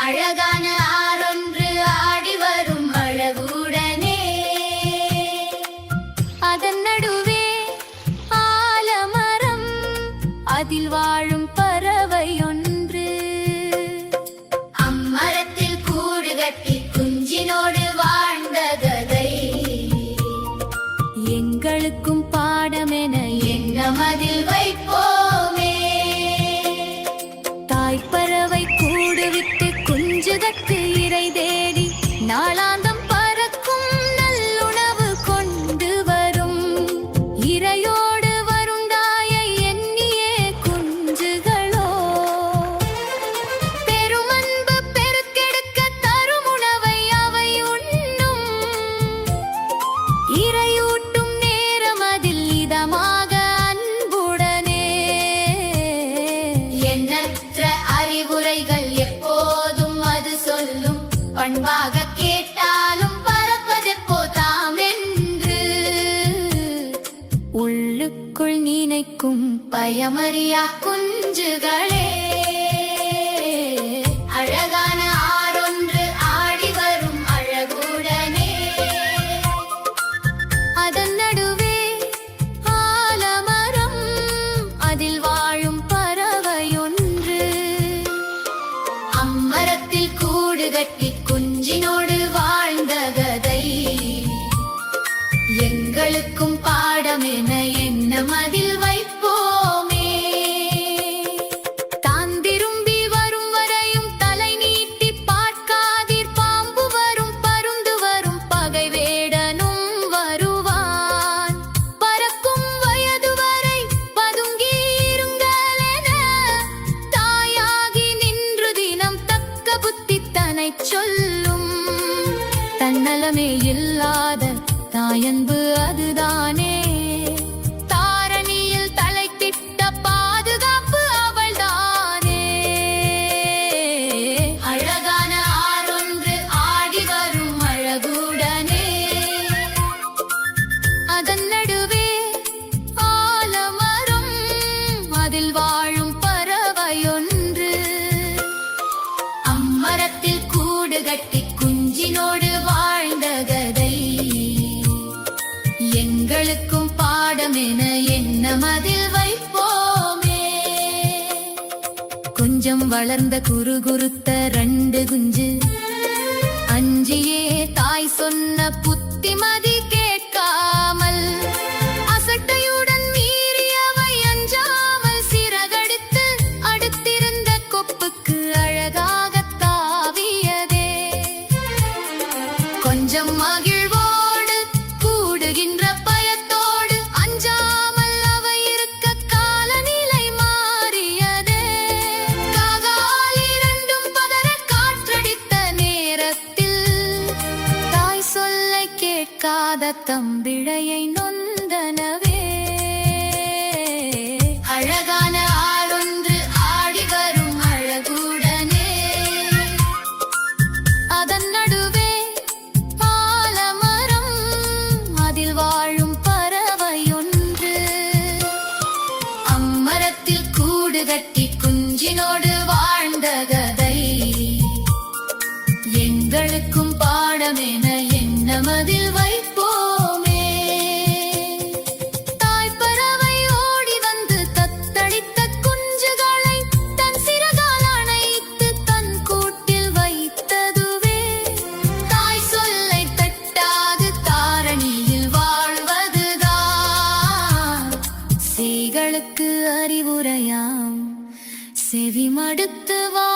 அழகான ஆறொன்று ஆடி வரும் அழகுடனே, அதன் நடுவே ஆலமரம், அதில் வாழும் பறவை ஒன்று. அம்மரத்தில் கூடு கட்டி குஞ்சினோடு வாழ்ந்த கதை எங்களுக்கும் பாடமென எண்ணமதில் வைப்போமே. தாய்ப்பறவை கூடு விட்டு குஞ்சுதற்கு இறை தேடி நாளாந்தம் பறக்கும் நல்லுணவு கொண்டு வரும். இறையோடு வரும் தாயை எண்ணியே குஞ்சுகளோ பெருமன்பு பெருக்கெடுக்க தரும் உணவை அவை உண்ணும். இறையூட்டும் நேரம் அதில் இதமாக அன்புடனே, எண்ணற்ற அறிவுரைகள் எப்போதும் அது சொல்லும். பண்பாக கேட்டாலும் பறப்பதெப்போ தாம் என்று உள்ளுக்குள் நினைக்கும் பயமறியா குஞ்சுகளே. அழகான ஆறொன்று ஆடி வரும் அழகுடனே, அதன் நடுவே ஆலமரம், அதில் வாழும் பறவையொன்று. அம்மரத்தில் கூடு கட்டி குஞ்சினோடு வாழ்ந்த கதை எங்களுக்கும் பாடமென எண்ணமதில் வைப்போமே. தான் திரும்பி வரும் வரையும் தலை நீட்டி பார்க்காதீர், பாம்பு வரும் பருந்து வரும் பகை வேடனும் வருவான். பறக்கும் வயது வரை பதுங்கி இருங்களென தாயாகி நின்று தினம் தக்க புத்தி தனை சொல்லும். தன்னலமே இல்லாத தாயன்பு அதுதானே, தாரணியில் தலைக்கிட்ட பாதுகாப்பு அவள்தானே. அழகான ஆறொன்று ஆடி வரும் அழகுடனே, அதன் நடுவே ஆலமரம், அதில் வாழும் பறவையொன்று. அம்மரத்தில் கூடு கட்டி குஞ்சினோடு வாழ்ந்த கதை எங்களுக்கும் பாடமென எண்ணமதில் வைப்போமே. கொஞ்சம் வளர்ந்த குறுகுறுத்த 2 குஞ்சு அஞ்சியே தாய் சொன்ன புத்திமதி கேட்காமல் அசட்டையுடன் மீறியவை அஞ்சாமல் சிறகடித்து அடுத்திருந்த கொப்புக்கு அழகாக தாவியதே. கொஞ்சம் மகிழ்வோடு கூடுகின்ற பயத்தோடு அஞ்சாமல் அவை இருக்க காலநிலை மாறியதே. காகால் இரண்டும் பதற காற்றடித்த நேரத்தில் தாய் சொல்லை கேட்காத தம்பிழையை நொந்தனவே. அழகான ஆறொன்று ஆடி வரும் அழகுடனே, அதன் நடுவே ஆலமரம், அதில் வாழும் பறவையொன்று. அம்மரத்தில் கூடு கட்டி குஞ்சினோடு வாழ்ந்த கதை எங்களுக்கும் பாடமென எண்ணமதில் வைப்போமே. தாய்ப்பறவை ஓடி வந்து தத்தளித்த குஞ்சுகளை தன் சிறகால் அணைத்து தன் கூட்டில் வைத்ததுவே. தாய் சொல்லை தட்டாது தாரணியில் வாழ்வதுதான் சேய்களுக்கு அறிவுரையாம். செவி மடுத்து வா